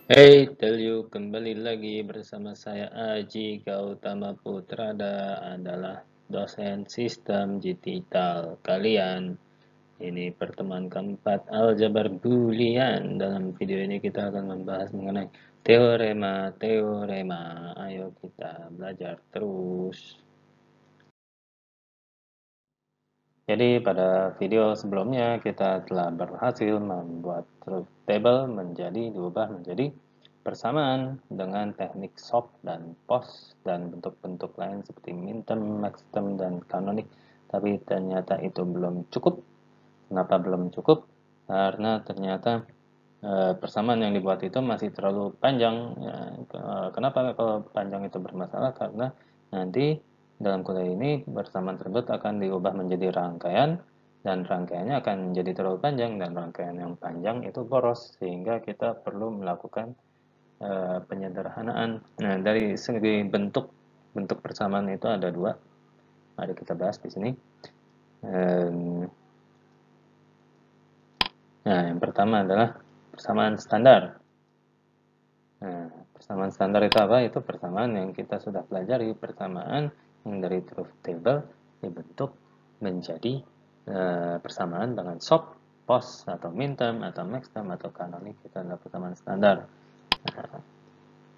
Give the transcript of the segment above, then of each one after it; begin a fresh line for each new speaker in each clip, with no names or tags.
Hey, tell you kembali lagi bersama saya Aji Gautama Putrada adalah dosen sistem digital kalian. Ini pertemuan keempat aljabar Boolean. Dalam video ini kita akan membahas mengenai teorema-teorema. Ayo kita belajar terus. Jadi pada video sebelumnya kita telah berhasil membuat truth table diubah menjadi persamaan dengan teknik sort dan post dan bentuk-bentuk lain seperti minterm, maxterm, dan canonic. Tapi ternyata itu belum cukup. Kenapa belum cukup? Karena ternyata persamaan yang dibuat itu masih terlalu panjang. Ya, kenapa kalau panjang itu bermasalah? Karena nanti dalam kuliah ini persamaan tersebut akan diubah menjadi rangkaian dan rangkaiannya akan menjadi terlalu panjang dan rangkaian yang panjang itu boros sehingga kita perlu melakukan penyederhanaan. Nah, dari segi bentuk persamaan itu ada dua. Mari kita bahas di sini. Nah, yang pertama adalah persamaan standar. Nah, persamaan standar itu apa? Itu persamaan yang kita sudah pelajari, persamaan yang dari truth table dibentuk menjadi persamaan dengan sort, post, atau minterm, atau maxterm, atau canonic. Itu adalah persamaan standar. Nah,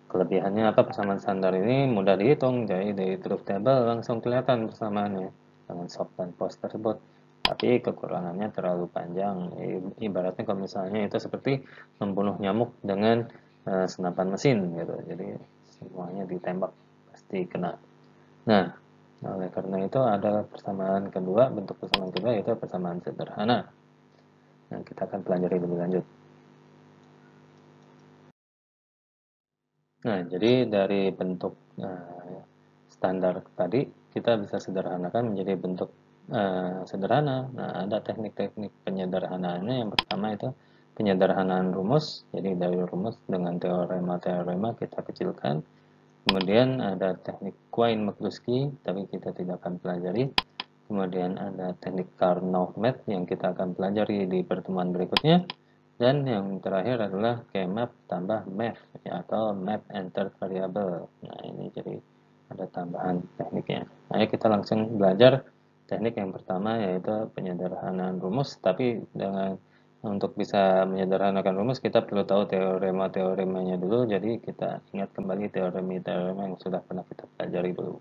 kelebihannya apa persamaan standar ini? Mudah dihitung, jadi dari truth table langsung kelihatan persamaannya dengan sort dan post tersebut. Tapi kekurangannya terlalu panjang. Ibaratnya kalau misalnya itu seperti membunuh nyamuk dengan senapan mesin gitu. Jadi semuanya ditembak pasti kena. Nah, oleh karena itu ada persamaan kedua, bentuk persamaan kedua yaitu persamaan sederhana. Nah, kita akan pelajari lebih lanjut. Nah, jadi dari bentuk standar tadi kita bisa sederhanakan menjadi bentuk sederhana. Nah, ada teknik-teknik penyederhanaannya. Yang pertama itu penyederhanaan rumus. Jadi dari rumus dengan teorema-teorema kita kecilkan. Kemudian ada teknik Quine-McCluskey, tapi kita tidak akan pelajari. Kemudian ada teknik Carnot-Math yang kita akan pelajari di pertemuan berikutnya. Dan yang terakhir adalah Kmap tambah math ya, atau map enter variable. Nah, ini jadi ada tambahan tekniknya. Nah, kita langsung belajar teknik yang pertama yaitu penyederhanaan rumus, tapi dengan untuk bisa menyederhanakan rumus kita perlu tahu teorema-teoremanya dulu. Jadi kita ingat kembali teorema-teorema yang sudah pernah kita pelajari dulu.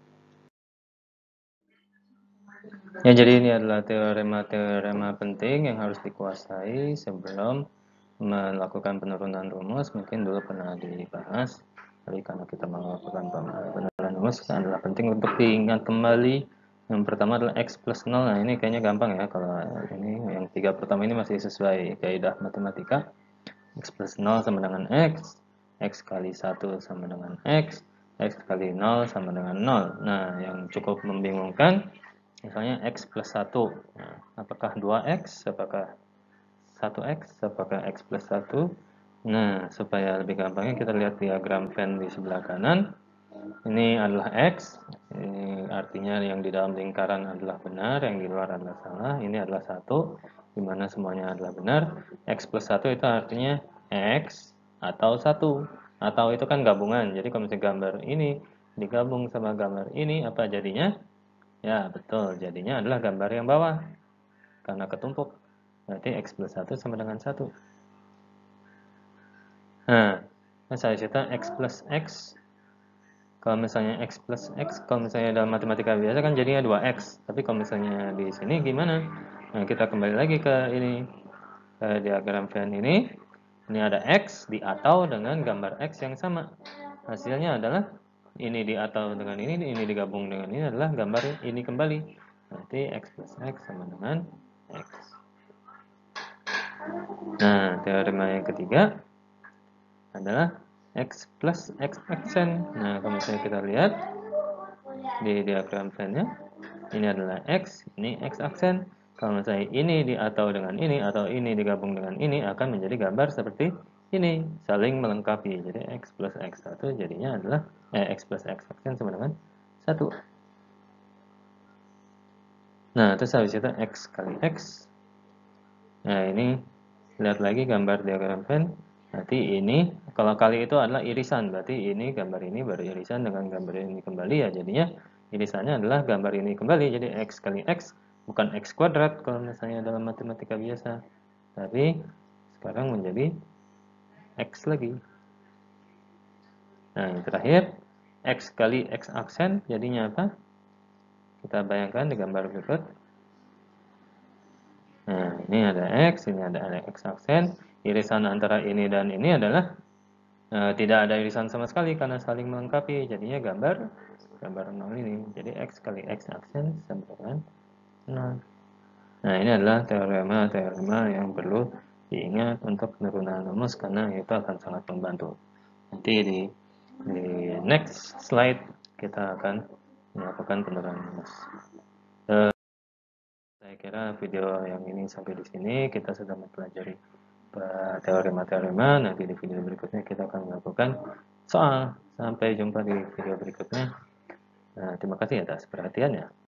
Ya, jadi ini adalah teorema-teorema penting yang harus dikuasai sebelum melakukan penurunan rumus. Mungkin dulu pernah dibahas, tapi karena kita melakukan penurunan rumus adalah penting untuk diingat kembali. Yang pertama adalah x plus 0. Nah, ini kayaknya gampang ya. Kalau ini yang tiga pertama ini masih sesuai kaidah matematika. X plus 0 sama dengan x kali 1 sama dengan x kali 0 sama dengan 0. Nah, yang cukup membingungkan misalnya x plus 1. Nah, apakah 2x? Apakah 1x? Apakah x plus 1? Nah, supaya lebih gampangnya kita lihat diagram Venn di sebelah kanan. Ini adalah x. Ini artinya yang di dalam lingkaran adalah benar, yang di luar adalah salah. Ini adalah 1, di mana semuanya adalah benar. X plus 1 itu artinya x atau 1. Atau itu kan gabungan. Jadi kalau misalnya gambar ini digabung sama gambar ini, apa jadinya? Ya, betul. Jadinya adalah gambar yang bawah. Karena ketumpuk. Berarti x plus 1 sama dengan 1. Nah, saya cerita x plus x. Kalau misalnya x plus x, kalau misalnya dalam matematika biasa kan jadinya 2x. Tapi kalau misalnya di sini gimana? Nah, kita kembali lagi ke ini. Ke diagram Venn ini. Ini ada x diatau dengan gambar x yang sama. Hasilnya adalah ini diatau dengan ini digabung dengan ini adalah gambar ini kembali. Berarti x plus x sama dengan x. Nah, teorema yang ketiga adalah x plus x aksen. Nah, kalau misalnya kita lihat di diagram Venn-nya, ini adalah x, ini x aksen. Kalau misalnya ini diatau dengan ini atau ini digabung dengan ini akan menjadi gambar seperti ini, saling melengkapi. Jadi x plus x1 jadinya adalah x plus x aksen sama dengan 1. Nah, terus habis itu x kali x. Nah, ini lihat lagi gambar diagram Venn. Berarti ini, kalau kali itu adalah irisan, berarti ini gambar ini baru irisan dengan gambar ini kembali ya, jadinya irisannya adalah gambar ini kembali, jadi X kali X, bukan X kuadrat kalau misalnya dalam matematika biasa, tapi sekarang menjadi X lagi. Nah, yang terakhir, X kali X aksen, jadinya apa? Kita bayangkan di gambar berikut. Nah, ini ada X, ini ada X aksen, irisan antara ini dan ini adalah tidak ada irisan sama sekali karena saling melengkapi, jadinya gambar 0 ini. Jadi X kali X aksen sama dengan 0. Nah, ini adalah teorema yang perlu diingat untuk penurunan rumus karena itu akan sangat membantu. Nanti di next slide kita akan melakukan penurunan rumus. Saya kira video yang ini sampai di sini kita sudah mempelajari teorema-teorema. Nanti di video berikutnya kita akan melakukan soal. Sampai jumpa di video berikutnya. Nah, terima kasih atas perhatiannya.